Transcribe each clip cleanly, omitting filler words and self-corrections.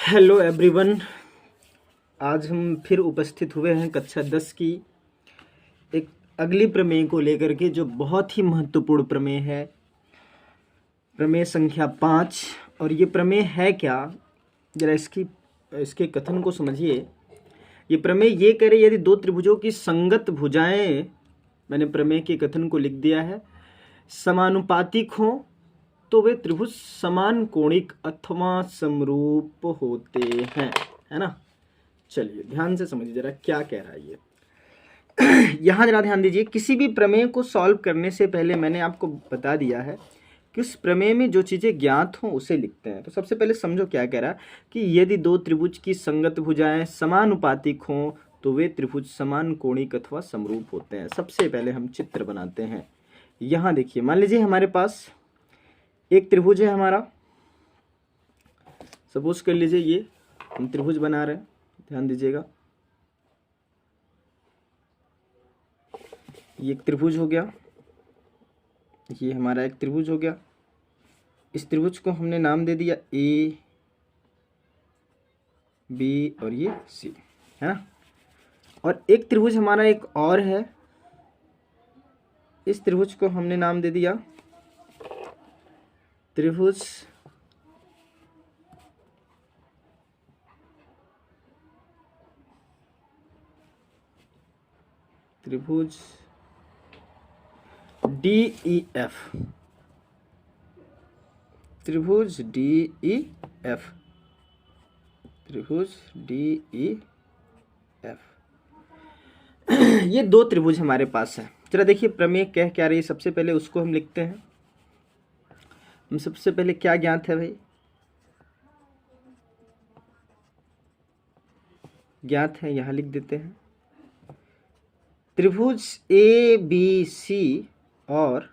Hello everyone. आज हम फिर उपस्थित हुए हैं कक्षा 10 की एक अगली प्रमेय को लेकर के, जो बहुत ही महत्वपूर्ण प्रमेय है, प्रमेय संख्या 5। और ये प्रमेय है क्या, जरा इसके कथन को समझिए। ये प्रमेय ये कह रही है, यदि दो त्रिभुजों की संगत भुजाएं, मैंने प्रमेय के कथन को लिख दिया है, समानुपातिक हो तो वे त्रिभुज समान कोणिक अथवा समरूप होते हैं, है ना। चलिए ध्यान से समझिए जरा क्या कह रहा है ये। यहाँ जरा ध्यान दीजिए, किसी भी प्रमेय को सॉल्व करने से पहले मैंने आपको बता दिया है कि उस प्रमेय में जो चीज़ें ज्ञात हों उसे लिखते हैं। तो सबसे पहले समझो क्या कह रहा है कि यदि दो त्रिभुज की संगत भुजाएं समानुपातिक हों तो वे त्रिभुज समान कोणिक अथवा समरूप होते हैं। सबसे पहले हम चित्र बनाते हैं। यहाँ देखिए, मान लीजिए हमारे पास एक त्रिभुज है हमारा। सपोज कर लीजिए ये हम त्रिभुज बना रहे हैं, ध्यान दीजिएगा। ये एक त्रिभुज हो गया, ये हमारा एक त्रिभुज हो गया। इस त्रिभुज को हमने नाम दे दिया ए बी और ये सी, है ना। और एक त्रिभुज हमारा एक और है, इस त्रिभुज को हमने नाम दे दिया त्रिभुज त्रिभुज डी ई एफ, त्रिभुज डी ई एफ, त्रिभुज डी ई एफ। ये दो त्रिभुज हमारे पास है। चलो देखिए प्रमेय कह क्या रही है, सबसे पहले उसको हम लिखते हैं। हम सबसे पहले क्या ज्ञात है भाई, ज्ञात है, यहां लिख देते हैं। त्रिभुज ए बी सी और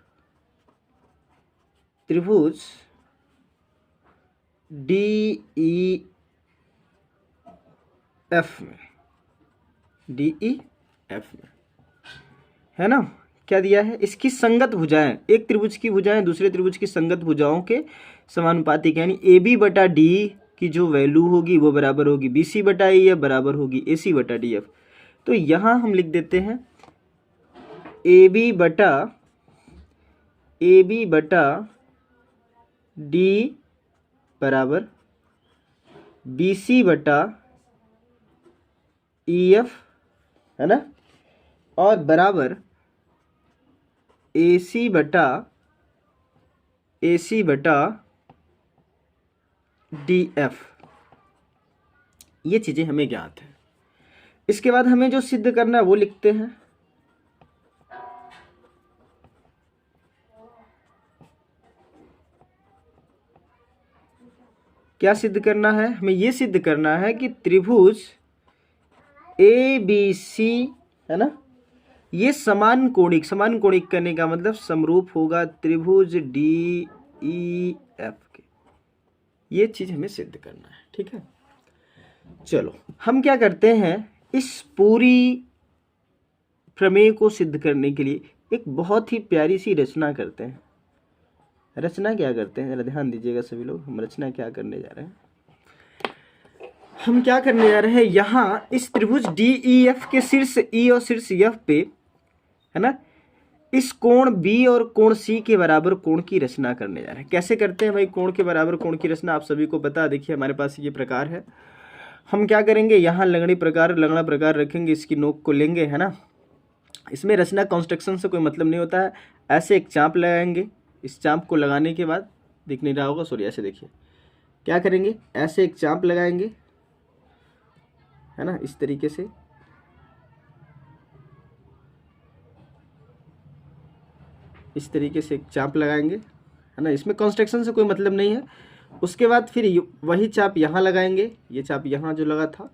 त्रिभुज डी ई एफ में, डी ई एफ में, है ना। क्या दिया है, इसकी संगत भुजाएं, एक त्रिभुज की भुजाएं दूसरे त्रिभुज की संगत भुजाओं के समानुपातिक, यानी ए बी बटा डी की जो वैल्यू होगी वो बराबर होगी बी सी बटा ए एफ, बराबर होगी ए सी बटा डी एफ। तो यहां हम लिख देते हैं ए बी बटा डी बराबर बी सी बटा ई एफ, है ना, और बराबर ए सी बटा डी एफ। ये चीजें हमें ज्ञात है। इसके बाद हमें जो सिद्ध करना है वो लिखते हैं। क्या सिद्ध करना है, हमें ये सिद्ध करना है कि त्रिभुज ए बी सी, है ना, ये समान कोणिक करने का मतलब समरूप होगा त्रिभुज डी ई एफ के। ये चीज हमें सिद्ध करना है, ठीक है। चलो हम क्या करते हैं, इस पूरी प्रमेय को सिद्ध करने के लिए एक बहुत ही प्यारी सी रचना करते हैं। रचना क्या करते हैं, जरा ध्यान दीजिएगा सभी लोग। हम रचना क्या करने जा रहे हैं, हम क्या करने जा रहे हैं, यहाँ इस त्रिभुज डी ई एफ के शीर्ष ई और शीर्ष एफ पे, है ना, इस कोण बी और कोण सी के बराबर कोण की रचना करने जा रहे हैं। कैसे करते हैं भाई कोण के बराबर कोण की रचना, आप सभी को पता। देखिए हमारे पास ये प्रकार है। हम क्या करेंगे, यहाँ लंगड़ा प्रकार रखेंगे, इसकी नोक को लेंगे, है ना। इसमें रचना कंस्ट्रक्शन से कोई मतलब नहीं होता है। ऐसे एक चाप लगाएंगे, इस चाप को लगाने के बाद, दिख नहीं रहा होगा, सॉरी, ऐसे देखिए क्या करेंगे, ऐसे एक चाप लगाएंगे, है ना, इस तरीके से। इस तरीके से एक चाप लगाएंगे, है ना, इसमें कंस्ट्रक्शन से कोई मतलब नहीं है। उसके बाद फिर वही चाप यहाँ लगाएंगे, ये चाप यहाँ जो लगा था,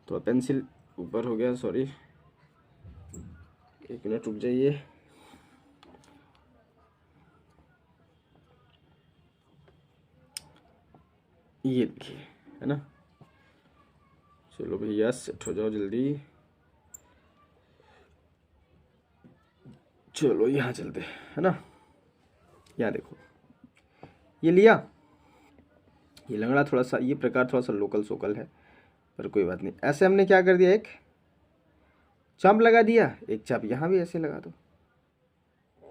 तो पेंसिल ऊपर हो गया, सॉरी, एक मिनट रुक जाइए। ये देखिए, है ना। चलो भैया सेट हो जाओ जल्दी। चलो यहाँ चलते, है ना। यहाँ देखो, ये लिया, ये लंगड़ा थोड़ा सा, ये प्रकार थोड़ा सा लोकल सोकल है, पर कोई बात नहीं। ऐसे हमने क्या कर दिया, एक चाप लगा दिया, एक चाप यहाँ भी ऐसे लगा दो,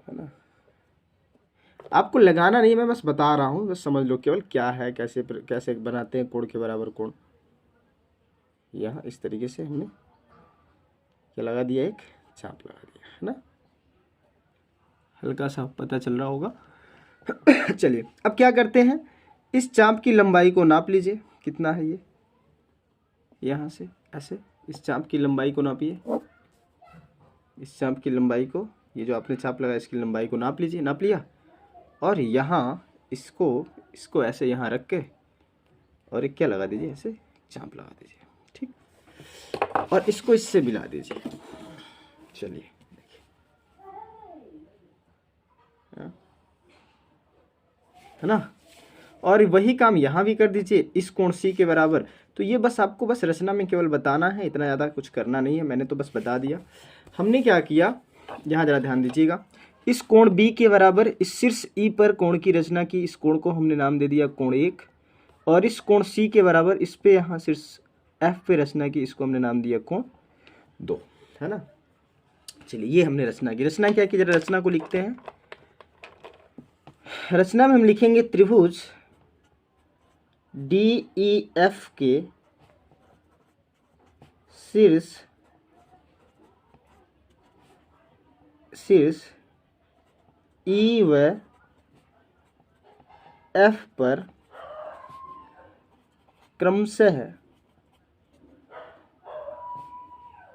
है ना। आपको लगाना नहीं, मैं बस बता रहा हूँ, बस समझ लो केवल क्या है, कैसे कैसे बनाते हैं कोण के बराबर कोण। यहाँ इस तरीके से हमने क्या लगा दिया, एक चाप लगा दिया, है ना। हल्का सा पता चल रहा होगा। चलिए अब क्या करते हैं, इस चाप की लंबाई को नाप लीजिए, कितना है ये, यहाँ से ऐसे इस चाप की लंबाई को नापिए, इस चाप की लंबाई को, ये जो आपने चाप लगाया इसकी लंबाई को नाप लीजिए, नाप लिया। और यहाँ इसको ऐसे यहाँ रख के और एक क्या लगा दीजिए, ऐसे चाप लगा दीजिए, ठीक। और इसको इससे मिला दीजिए, चलिए देखिए, है ना। और वही काम यहाँ भी कर दीजिए, इस कोण सी के बराबर। तो ये बस आपको बस रचना में केवल बताना है, इतना ज़्यादा कुछ करना नहीं है, मैंने तो बस बता दिया। हमने क्या किया, यहाँ ज़रा ध्यान दीजिएगा, इस कोण बी के बराबर इस शीर्ष ई पर कोण की रचना की, इस कोण को हमने नाम दे दिया कोण 1। और इस कोण सी के बराबर इस पे यहाँ शीर्ष एफ पे रचना की, इसको हमने नाम दिया कोण 2, है ना। चलिए ये हमने रचना की, रचना क्या की, जरा रचना को लिखते हैं। रचना में हम लिखेंगे त्रिभुज DEF के शीर्ष ई व एफ पर क्रमशः,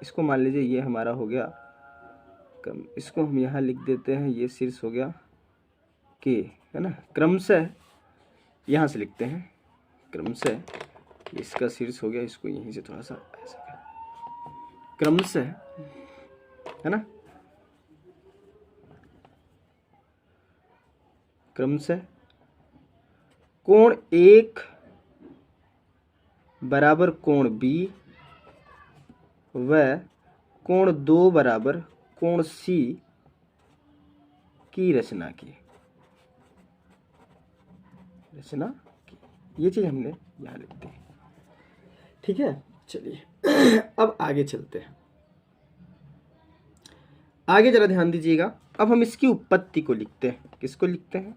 इसको मान लीजिए ये हमारा हो गया, इसको हम यहाँ लिख देते हैं, ये शीर्ष हो गया के, है ना। क्रमशः यहाँ से लिखते हैं, क्रमशः इसका शीर्ष हो गया, इसको यहीं से थोड़ा सा ऐसा क्रमशः, है ना, क्रमशः कोण 1 बराबर कोण बी व कोण 2 बराबर कोण सी की रचना की, ये चीज हमने यहाँ लिख दी, ठीक है। चलिए अब आगे चलते हैं, आगे जरा ध्यान दीजिएगा। अब हम इसकी उत्पत्ति को लिखते हैं, किसको लिखते हैं,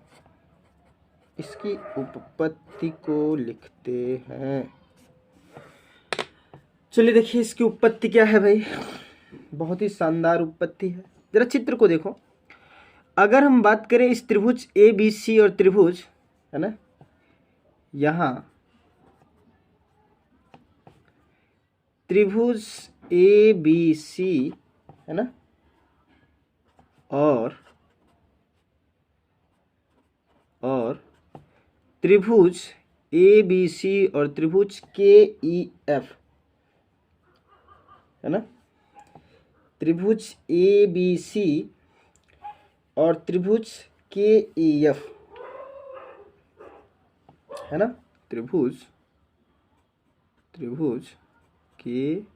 इसकी उत्पत्ति को लिखते हैं। चलिए देखिए इसकी उत्पत्ति क्या है भाई, बहुत ही शानदार उत्पत्ति है। जरा चित्र को देखो, अगर हम बात करें इस त्रिभुज ABC और त्रिभुज, है ना, यहाँ त्रिभुज ABC, है ना, और त्रिभुज ABC और त्रिभुज KEF, है ना, त्रिभुज ABC और त्रिभुज KEF, है ना, त्रिभुज KEF।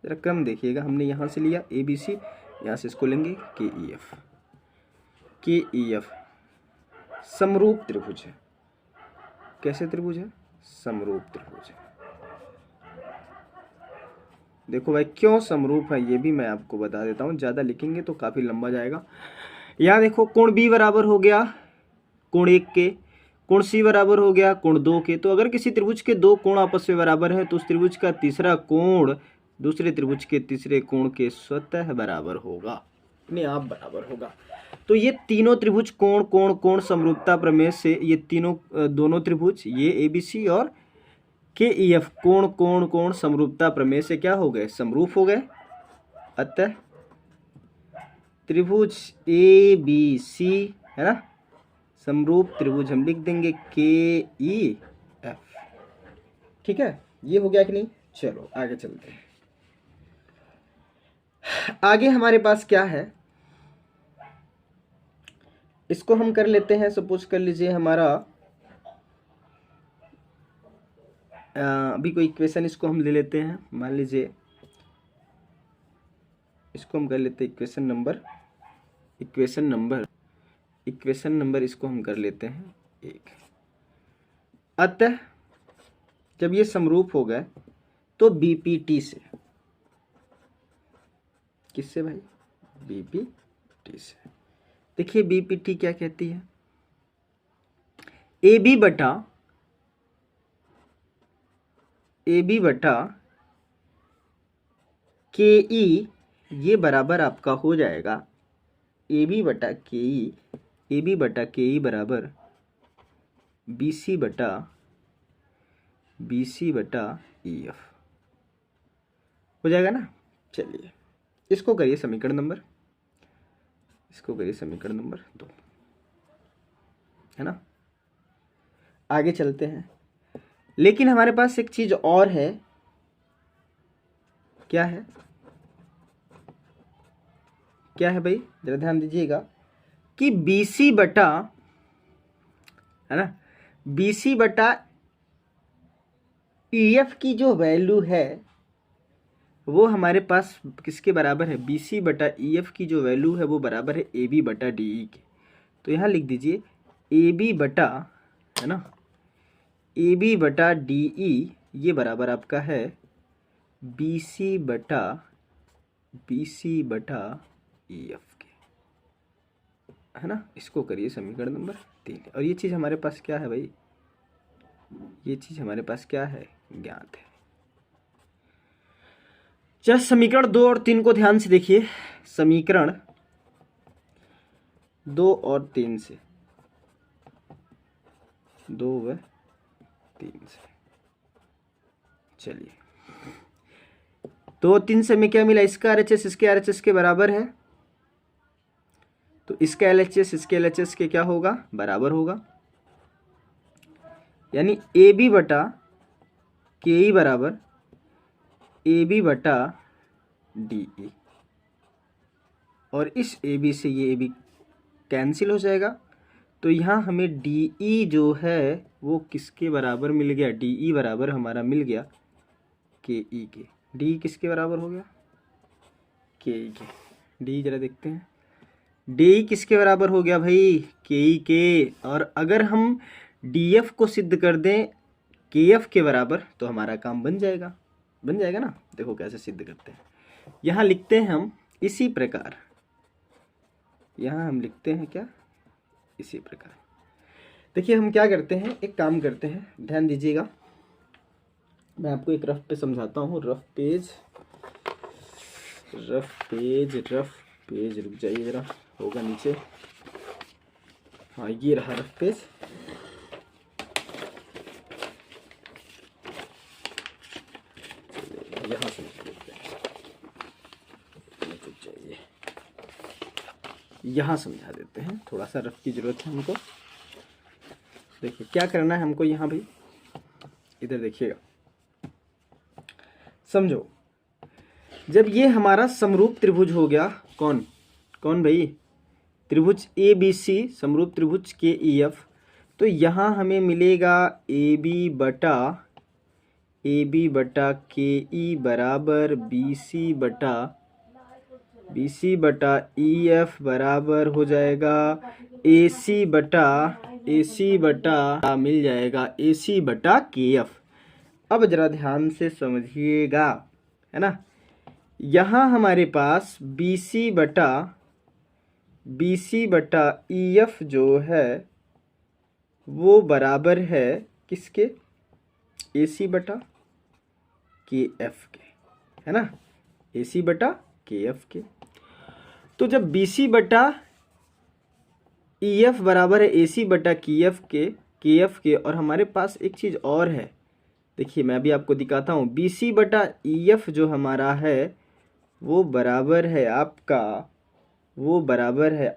जरा क्रम देखिएगा, हमने यहाँ से लिया ABC, यहाँ से इसको लेंगे KEF समरूप त्रिभुज है। कैसे त्रिभुज है, समरूप त्रिभुज है। देखो भाई क्यों समरूप है ये भी मैं आपको बता देता हूँ, ज़्यादा लिखेंगे तो काफ़ी लंबा जाएगा। यहाँ देखो कोण B बराबर हो गया कोण 1 के, कोण C बराबर हो गया कोण 2 के। तो अगर किसी त्रिभुज के दो कोण आपस में बराबर हैं तो उस त्रिभुज का तीसरा कोण दूसरे त्रिभुज के तीसरे कोण के स्वतः बराबर होगा, अपने आप बराबर होगा। तो ये तीनों त्रिभुज कोण कोण कोण समरूपता प्रमेय से ये तीनों दोनों त्रिभुज ये ABC और KEF कोण कोण कोण समरूपता प्रमेय से क्या हो गए, समरूप हो गए। अतः त्रिभुज ABC, है ना, समरूप त्रिभुज हम लिख देंगे KEF, ठीक है। ये हो गया कि नहीं। चलो आगे चलते हैं। आगे हमारे पास क्या है, इसको हम कर लेते हैं। सपोज कर लीजिए हमारा अभी कोई इक्वेशन इसको हम ले लेते हैं, मान लीजिए इसको हम कर लेते हैं इक्वेशन नंबर इसको हम कर लेते हैं 1। अतः जब ये समरूप हो गए तो बीपीटी से, किससे भाई? बीपीटी से। देखिए बीपीटी क्या कहती है, AB बटा KE ये बराबर आपका हो जाएगा AB बटा KE बराबर BC बटा EF हो जाएगा ना। चलिए इसको करिए समीकरण नंबर 2, है ना। आगे चलते हैं, लेकिन हमारे पास एक चीज और है। क्या है भाई, जरा ध्यान दीजिएगा कि BC बटा, है ना, BC बटा EF की जो वैल्यू है वो हमारे पास किसके बराबर है? BC बटा EF की जो वैल्यू है वो बराबर है AB बटा DE के। तो यहाँ लिख दीजिए AB बटा, है ना, AB बटा DE ये बराबर आपका है BC बटा EF के, है ना। इसको करिए समीकरण नंबर 3। और ये चीज़ हमारे पास क्या है भाई, ये चीज़ हमारे पास क्या है? ज्ञात है। चल समीकरण 2 और 3 को ध्यान से देखिए। समीकरण 2 और 3 से, 2 व 3 से, चलिए 2 3 से हमें क्या मिला? इसका RHS इसके RHS के बराबर है, तो इसका LHS इसके LHS के क्या होगा? बराबर होगा। यानी AB बटा KE बराबर AB बटा DE, और इस AB से ये AB कैंसिल हो जाएगा। तो यहाँ हमें DE जो है वो किसके बराबर मिल गया? DE बराबर हमारा मिल गया KE के। DE किसके बराबर हो गया? KE के। DE जरा देखते हैं, DE किसके बराबर हो गया भाई? KE के। और अगर हम DF को सिद्ध कर दें KF के बराबर तो हमारा काम बन जाएगा ना। देखो कैसे सिद्ध करते हैं। यहाँ लिखते हैं हम इसी प्रकार, यहाँ हम लिखते हैं क्या? इसी प्रकार। देखिए हम क्या करते हैं, एक काम करते हैं, ध्यान दीजिएगा। मैं आपको एक रफ पे समझाता हूँ। रफ पेज, रुक जाइए जरा, होगा नीचे। हाँ ये रहा रफ पेज। यहाँ से यहाँ समझा देते हैं, थोड़ा सा रफ की जरूरत है हमको। देखिए क्या करना है हमको यहाँ भाई, इधर देखिएगा, समझो। जब ये हमारा समरूप त्रिभुज हो गया, कौन भाई? त्रिभुज ABC समरूप त्रिभुज KEF, तो यहाँ हमें मिलेगा AB बटा KE बराबर BC बटा EF बराबर हो जाएगा AC बटा मिल जाएगा AC बटा KF। अब जरा ध्यान से समझिएगा, है ना। यहाँ हमारे पास BC बटा EF जो है वो बराबर है किसके? AC बटा KF के, है ना। AC बटा KF के। तो जब BC बटा EF बराबर है AC बटा KF के, और हमारे पास एक चीज़ और है, देखिए मैं अभी आपको दिखाता हूँ। BC बटा EF जो हमारा है वो बराबर है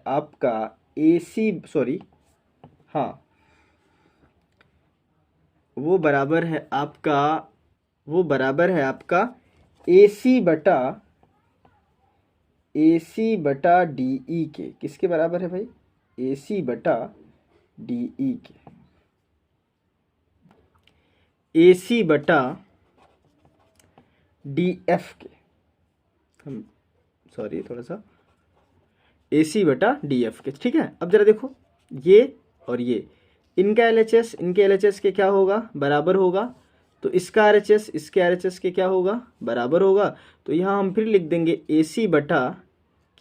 आपका AC, सॉरी, हाँ वो बराबर है आपका AC बटा DE के। किसके बराबर है भाई? AC बटा DE के। AC बटा DF के, हम सॉरी थोड़ा सा, AC बटा DF के, ठीक है। अब जरा देखो, ये और ये इनका LHS इनके LHS के क्या होगा, बराबर होगा। तो इसका RHS इसके RHS के क्या होगा, बराबर होगा। तो यहाँ हम फिर लिख देंगे AC बटा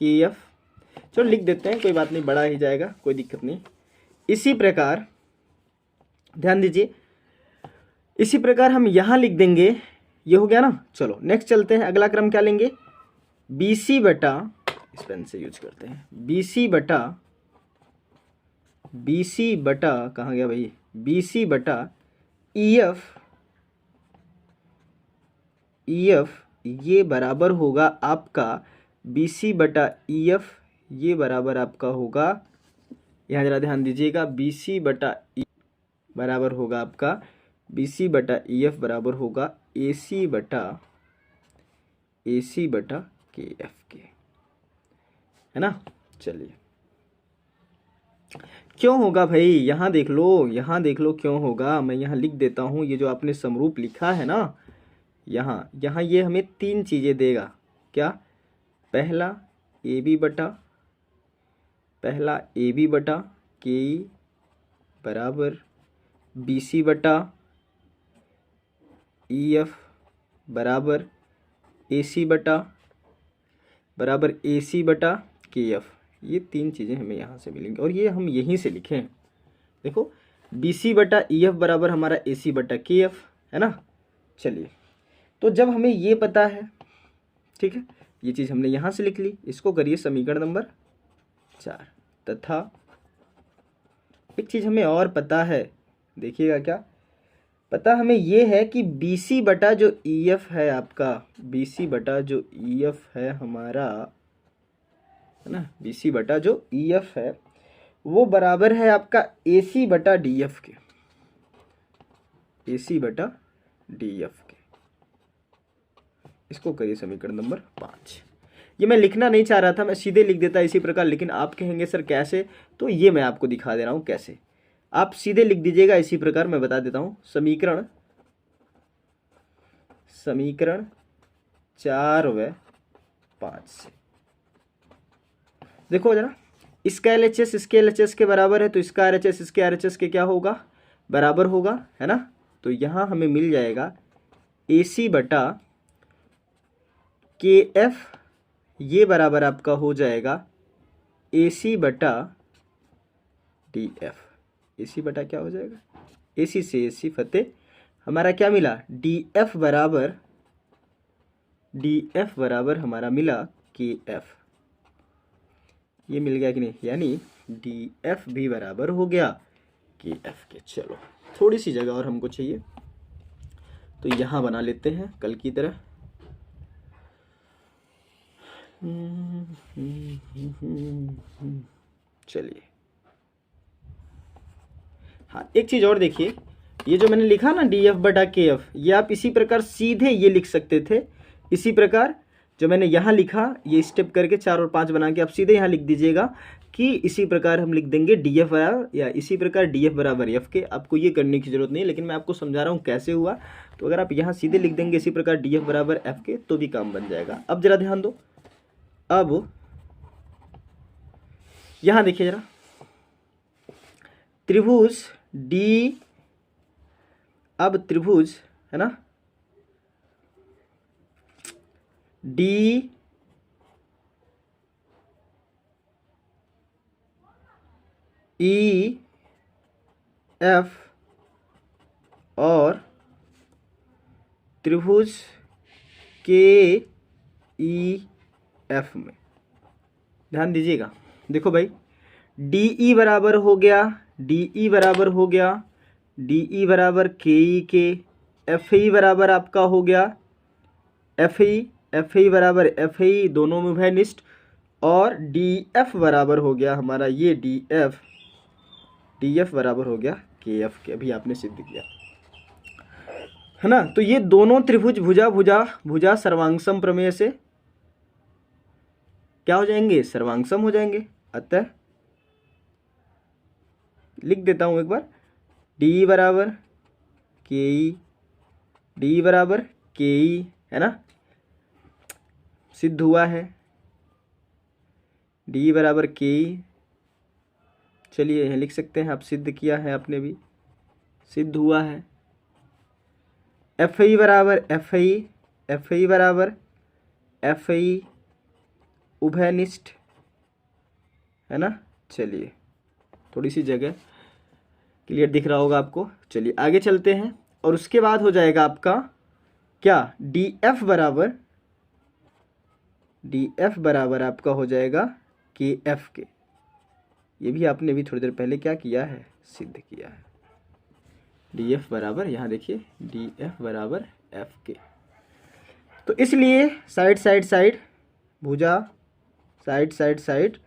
KF। चलो लिख देते हैं, कोई बात नहीं, बड़ा ही जाएगा, कोई दिक्कत नहीं। इसी प्रकार ध्यान दीजिए, इसी प्रकार हम यहाँ लिख देंगे, ये हो गया ना। चलो नेक्स्ट चलते हैं, अगला क्रम क्या लेंगे, BC बटा, इस पेन से यूज करते हैं, BC बटा कहाँ गया भाई, BC बटा EF ये बराबर होगा आपका BC बटा EF, ये बराबर आपका होगा, यहाँ जरा ध्यान दीजिएगा, BC बटा E बराबर होगा आपका BC बटा EF बराबर होगा AC बटा KF के, है ना। चलिए क्यों होगा भाई, यहाँ देख लो क्यों होगा। मैं यहाँ लिख देता हूँ, ये जो आपने समरूप लिखा है ना, यहाँ ये हमें 3 चीज़ें देगा। क्या, पहला AB बटा KE बराबर BC बटा EF बराबर AC बटा KF। ये 3 चीज़ें हमें यहाँ से मिलेंगी, और ये हम यहीं से लिखें। देखो BC बटा EF बराबर हमारा AC बटा KF, है ना। चलिए, तो जब हमें ये पता है, ठीक है, ये चीज़ हमने यहाँ से लिख ली, इसको करिए समीकरण नंबर 4। तथा एक चीज़ हमें और पता है, देखिएगा क्या पता हमें, ये है कि BC बटा जो EF है आपका, BC बटा जो EF है हमारा, है ना, BC बटा जो EF है वो बराबर है आपका AC बटा DF के, AC बटा DF के। इसको करिए समीकरण नंबर 5। ये मैं लिखना नहीं चाह रहा था, मैं सीधे लिख देता इसी प्रकार, लेकिन आप कहेंगे सर कैसे, तो ये मैं आपको दिखा दे रहा हूँ कैसे। आप सीधे लिख दीजिएगा इसी प्रकार, मैं बता देता हूँ। समीकरण 4 व 5 से देखो जरा, इसका LHS इसके LHS के बराबर है, तो इसका RHS इसके RHS के क्या होगा, बराबर होगा, है ना। तो यहाँ हमें मिल जाएगा AC बटा KF, ये बराबर आपका हो जाएगा AC बटा DF। AC बटा क्या हो जाएगा, AC से AC फतेह, हमारा क्या मिला, DF बराबर हमारा मिला KF। ये मिल गया कि नहीं, यानी DF भी बराबर हो गया KF के। चलो थोड़ी सी जगह और हमको चाहिए, तो यहाँ बना लेते हैं कल की तरह। चलिए, हाँ एक चीज़ और देखिए, ये जो मैंने लिखा ना DF बटा KF, ये आप इसी प्रकार सीधे ये लिख सकते थे। इसी प्रकार जो मैंने यहाँ लिखा, ये स्टेप करके 4 और 5 बना के आप सीधे यहाँ लिख दीजिएगा कि इसी प्रकार हम लिख देंगे DF बराबर, या इसी प्रकार DF बराबर F के। आपको ये करने की जरूरत नहीं, लेकिन मैं आपको समझा रहा हूँ कैसे हुआ। तो अगर आप यहाँ सीधे लिख देंगे इसी प्रकार DF बराबर F के, तो भी काम बन जाएगा। अब जरा ध्यान दो, अब यहाँ देखिए जरा, त्रिभुज D, अब त्रिभुज है ना DEF और त्रिभुज KEF में ध्यान दीजिएगा। देखो भाई, DE बराबर हो गया, DE बराबर हो गया, DE बराबर KE के, FE बराबर आपका हो गया FE बराबर FE, दोनों में उभयनिष्ठ, और DF बराबर हो गया हमारा ये DF बराबर हो गया KF के। अभी आपने सिद्ध किया, है ना। तो ये दोनों त्रिभुज भुजा सर्वांगसम प्रमेय से क्या हो जाएंगे, सर्वांगसम हो जाएंगे। अतः लिख देता हूं एक बार, DE बराबर KE, DE बराबर KE, है ना, सिद्ध हुआ है। DE बराबर KE, चलिए यहाँ लिख सकते हैं आप, सिद्ध किया है आपने भी, सिद्ध हुआ है। FI बराबर FI बराबर FI उभयनिष्ठ, है ना। चलिए थोड़ी सी जगह क्लियर दिख रहा होगा आपको। चलिए आगे चलते हैं, और उसके बाद हो जाएगा आपका क्या, DF बराबर आपका हो जाएगा KF के। ये भी आपने भी थोड़ी देर पहले क्या किया है, सिद्ध किया है। DF बराबर, यहाँ देखिए DF बराबर FK। तो इसलिए साइड भुजा साइड,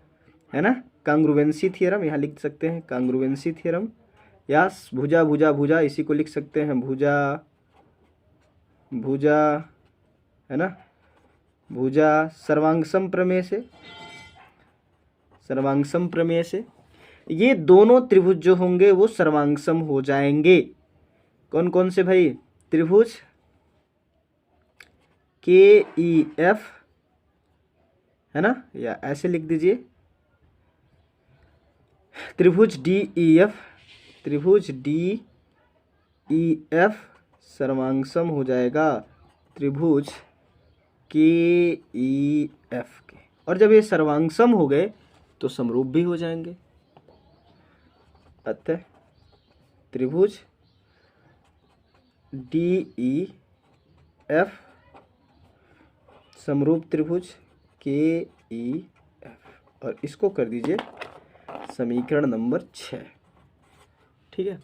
है ना, कांग्रुवेंसी थ्योरम यहाँ लिख सकते हैं, कांग्रुवेंसी थ्योरम, या भुजा इसी को लिख सकते हैं, भुजा, है ना, भुजा सर्वांगसम प्रमेय से ये दोनों त्रिभुज जो होंगे वो सर्वांगसम हो जाएंगे। कौन कौन से भाई, त्रिभुज KEF, है ना, या ऐसे लिख दीजिए त्रिभुज DEF सर्वांगसम हो जाएगा त्रिभुज KEF के। और जब ये सर्वांगसम हो गए तो समरूप भी हो जाएंगे। अतः त्रिभुज DEF समरूप त्रिभुज KEF, और इसको कर दीजिए समीकरण नंबर 6। ठीक है,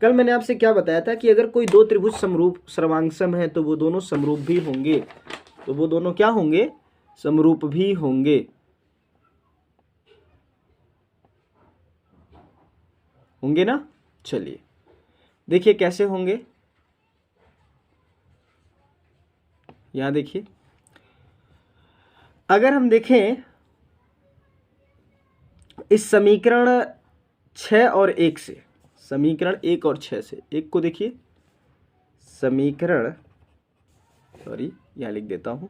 कल मैंने आपसे क्या बताया था कि अगर कोई दो त्रिभुज समरूप सर्वांगसम है तो वो दोनों समरूप भी होंगे, तो वो दोनों क्या होंगे, समरूप भी होंगे। होंगे ना। चलिए देखिए कैसे होंगे, यहां देखिए, अगर हम देखें इस समीकरण 6 और 1 से, समीकरण 1 और 6 से, एक को देखिए समीकरण, सॉरी यहां लिख देता हूं,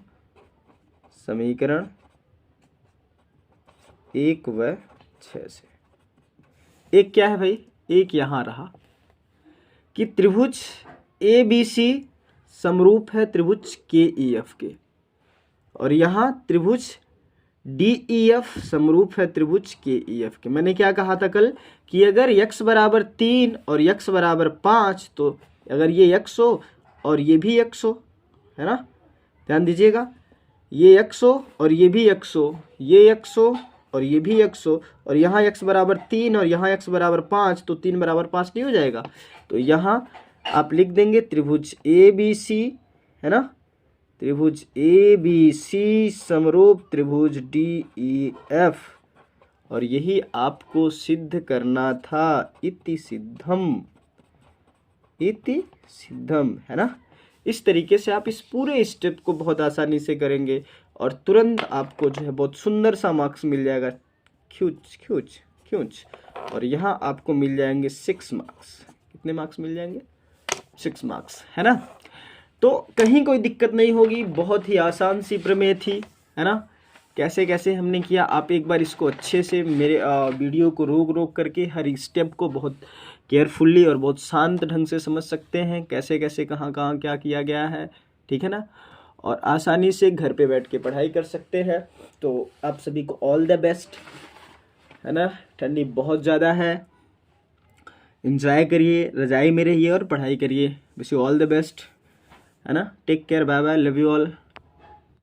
समीकरण 1 व 6 से, एक क्या है भाई, एक यहां रहा कि त्रिभुज ABC समरूप है त्रिभुज KEF के, और यहां त्रिभुज DEF समरूप है त्रिभुज KEF के। मैंने क्या कहा था कल कि अगर x बराबर 3 और x बराबर 5, तो अगर ये x हो और ये भी x हो, है ना, ध्यान दीजिएगा, ये x हो और ये भी x हो, ये x हो और ये भी x हो, और यहाँ x बराबर 3 और यहाँ x बराबर 5, तो 3 बराबर 5 नहीं हो जाएगा। तो यहाँ आप लिख देंगे त्रिभुज ABC, है ना, त्रिभुज ABC समरूप त्रिभुज DEF, और यही आपको सिद्ध करना था, इति सिद्धम, है ना। इस तरीके से आप इस पूरे स्टेप को बहुत आसानी से करेंगे और तुरंत आपको जो है बहुत सुंदर सा मार्क्स मिल जाएगा, खींच, और यहाँ आपको मिल जाएंगे 6 मार्क्स। कितने मार्क्स मिल जाएंगे, 6 मार्क्स, है ना। तो कहीं कोई दिक्कत नहीं होगी, बहुत ही आसान सी प्रमेय थी, है ना। कैसे कैसे हमने किया, आप एक बार इसको अच्छे से मेरे वीडियो को रोक करके हर स्टेप को बहुत केयरफुल्ली और बहुत शांत ढंग से समझ सकते हैं, कैसे कैसे कहाँ कहाँ क्या किया गया है, ठीक है ना, और आसानी से घर पे बैठ के पढ़ाई कर सकते हैं। तो आप सभी को ऑल द बेस्ट, है ना। ठंडी बहुत ज़्यादा है, एंजॉय करिए, रजाई में रहिए और पढ़ाई करिए। Wish you all the best, है ना। Take care, bye bye, love you all.